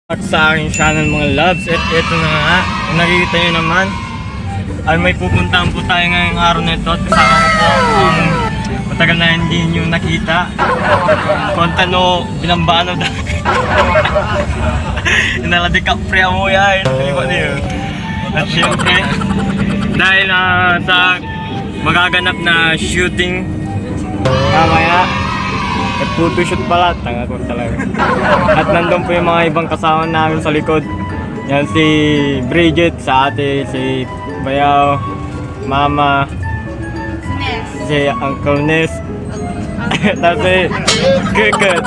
At sa aking channel mga loves, at ito na nga, nakikita nyo naman ay may pupuntahan po tayo ngayong araw na ito at kasama ko po ang matagal na hindi nyo nakita Kontano Binambano Inala di Capri mo yan at syempre dahil sa magaganap na shooting mamaya at photoshoot pala, tanga ko talaga. At nandun po yung mga ibang kasama namin sa likod. Yan si Bridget, sa ate, si Bayaw, Mama, si Uncle Ness, tapos si Kikit.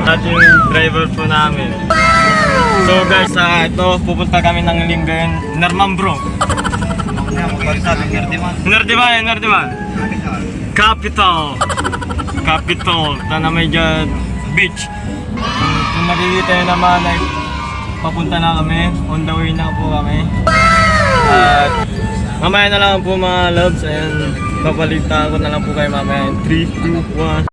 At yung driver po namin. So guys, ito pupunta kami ng Lingayen, Narman bro. Nerdiman. Capital Tanamaya Beach. Kung nakikita nyo naman ay papunta na kami, on the way na po kami. At mamaya na lang po mga loves, and papalita ko na lang po kayo mamaya in 3, 2, 1.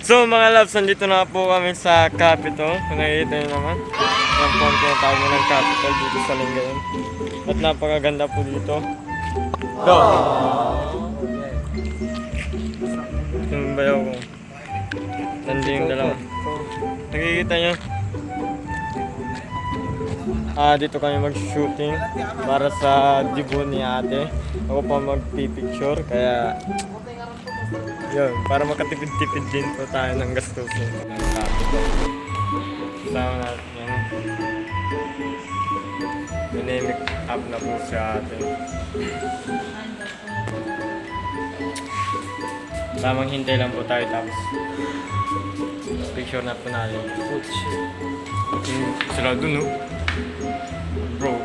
So mga loves, nandito na po kami sa Capitol. Kung nakikita nyo naman, yan po ang tinatawag mo ng Capitol dito sa Lingayen. At napakaganda po dito. Go! Yung bayaw ko. Nandito yung dalawa. Nakikita nyo? Dito kami mag-shooting para sa debut ni ate. Ako pa magpipicture, kaya yun, para makatipid-tipid din po tayo ng gastusin ng Capitol. Kasama natin yan. Minimik up na po siya atin. Tamang hintay lang po tayo, tapos picture na po natin. Sila dun, no? Bro,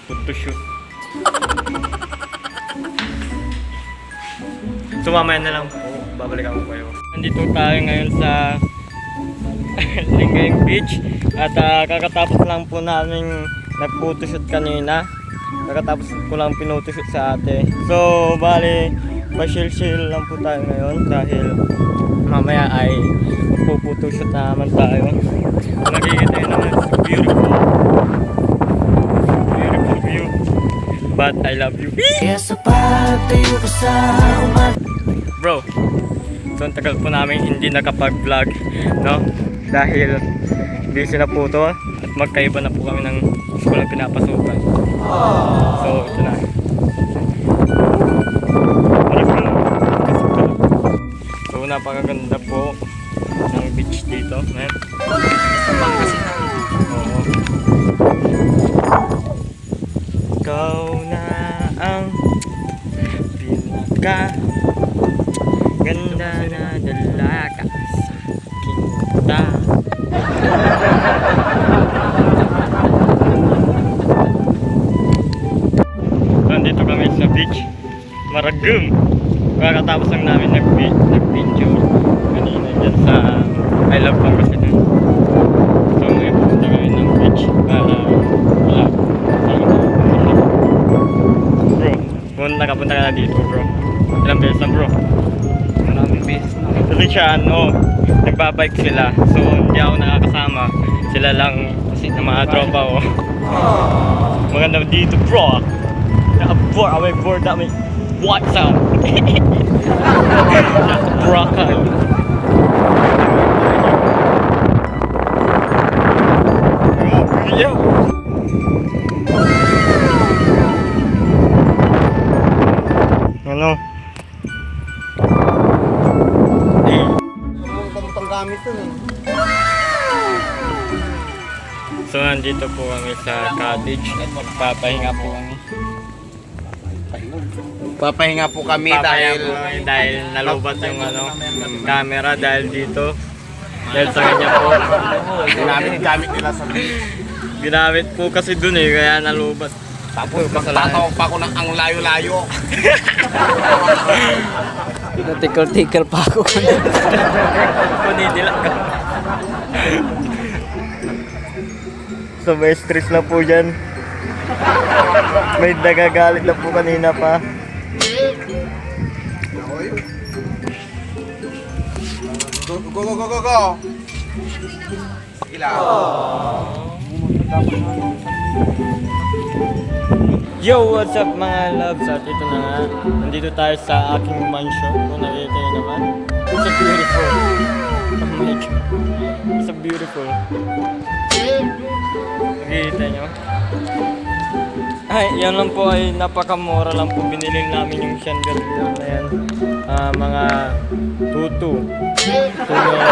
photoshoot. So mamaya na lang po, babalikan ko kayo. Nandito tayo ngayon sa Lingayen Beach. At kakatapos lang po namin nag-photoshoot kanina. Kakatapos ko lang pinotoshoot sa ate. So bali, pa-chill lang po tayo ngayon dahil mamaya ay po-photoshoot naman tayo. Nakikita yun naman, beautiful view. But I love you. Bro, so ang tagal po namin hindi nakapag-vlog, no? Dahil busy na po to at magkaiba na po kami ng school na pinapasukan. So ito na. So napakaganda po ng beach dito, man. Oo. Ikaw na ang pinaka ganda na dalaga sa kita. Nandito kami sa beach, Maragum. Kakatapos lang namin nag-picture kanina dyan sa I Love Pangasinan. So ngayon pupunta kami ng beach para bro, kung nakapunta ka na dito bro, ilang beses na bro? Maraming beses na. Kasi siya nagbabike sila, so hindi ako nakakasama, sila lang kasi na mga tropa ko. Maganda dito bro, board na may what's up? Naka-brokan. Yo! Ano? Gamit to eh. So nandito po kami sa cottage at magpapahinga po kami. Papahinga po kami dahil nalubat yung camera dahil dito. Dahil sa kanya po. ginamit nila sa Ginamit po kasi dun kaya nalubat. tapos tatawag pa ako ng ang layo-layo. Natikal-tikal pa ako. Kunidila ka. So may stress na po dyan. May nagagalit na po kanina pa. Go. Ilaw. Yo, what's up mga loves? At ito na nga, nandito tayo sa aking mansion. Kung nakikita nyo naman, it's a beautiful. Oh my God, it's a beautiful. Nakikita nyo? Ay, yan lang po ay napakamura lang po. Binili namin yung chandelier na yan. Mga 2 million.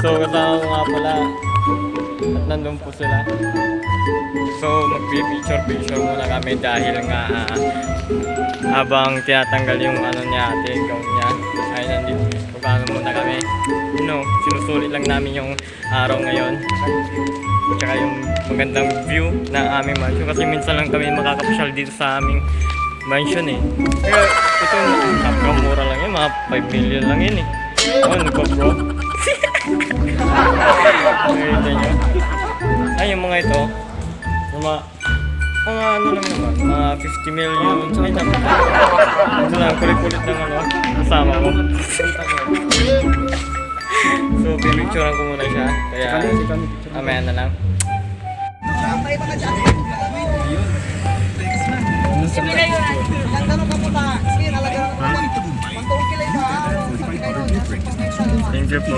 So, kasama ko nga pala. At nandun po sila. So, magpipicture-picture muna kami dahil nga habang tinatanggal yung niya, gown niya, ay nandito. Pagkano muna kami. Sinusulit lang namin yung araw ngayon. Tsaka yung magandang view ng aming mansion. Kasi minsan lang kami makakapasyal dito sa aming mansion Kaya ito, napakamura lang yun. Mga 5 million lang yun Ano ko bro? Nakita nyo? Ay, yung mga ito, yung mga ano lang naman, mga 50 million. Ay, naman. Ito lang, kulit-kulit ng kasama ko. So, pipicturean ko muna siya. Kaya, mamaya na lang. Thank you po.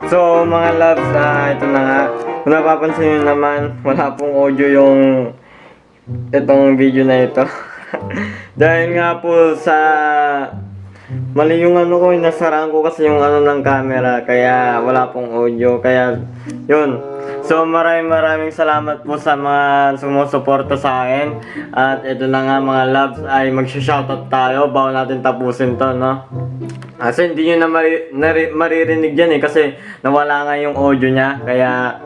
So mga loves, ito na nga. Kung napapansin nyo naman, wala pong audio yung itong video na ito. Dahil nga po sa mali yung ko, nasaraan ko kasi yung ng camera, kaya wala pong audio, kaya yun. So maraming salamat po sa mga sumusuporta sa akin. At ito na nga mga loves, ay magsha-shoutout tayo bago natin tapusin to, no? Kasi hindi nyo na maririnig dyan kasi nawala nga yung audio niya. Kaya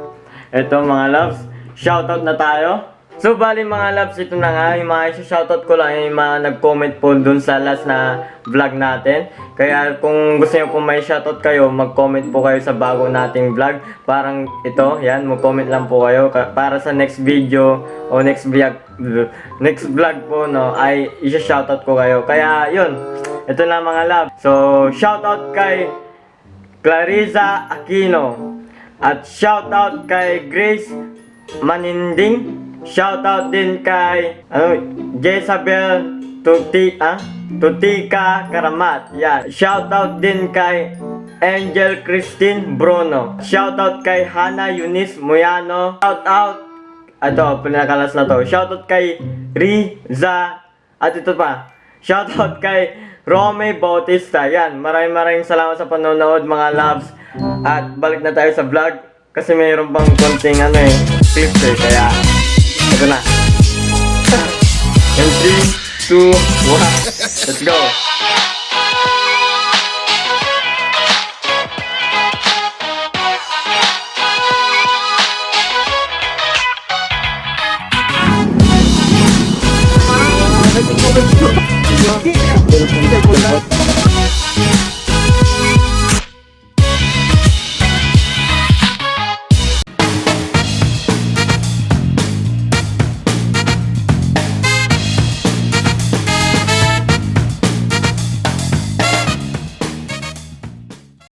eto mga loves, shoutout na tayo So bali mga loves, ito na nga, yung mga shoutout ko lang yung mga nag-comment po dun sa last na vlog natin. Kaya kung gusto nyo po may shoutout kayo, mag-comment po kayo sa bago nating vlog. Parang ito, yan, mag-comment lang po kayo para sa next video o next vlog po, no, ay isa-shoutout ko kayo. Kaya yun, ito na mga loves. So shoutout kay Clarissa Aquino at shoutout kay Grace Maninding. Shoutout din kay Jezabel Tutika Karamat. Yeah. Shoutout din kay Angel Christine Bruno. Shoutout kay Hannah Eunice Moyano. Shoutout, ito, pinakalas na to. Shoutout kay Riza. At ito pa. Shoutout kay Romy Bautista. Yan. Maraming salamat sa panonood mga loves. At balik na tayo sa vlog. Kasi mayroon pang konting clips kaya ito na. And 3, 2, 1, let's go!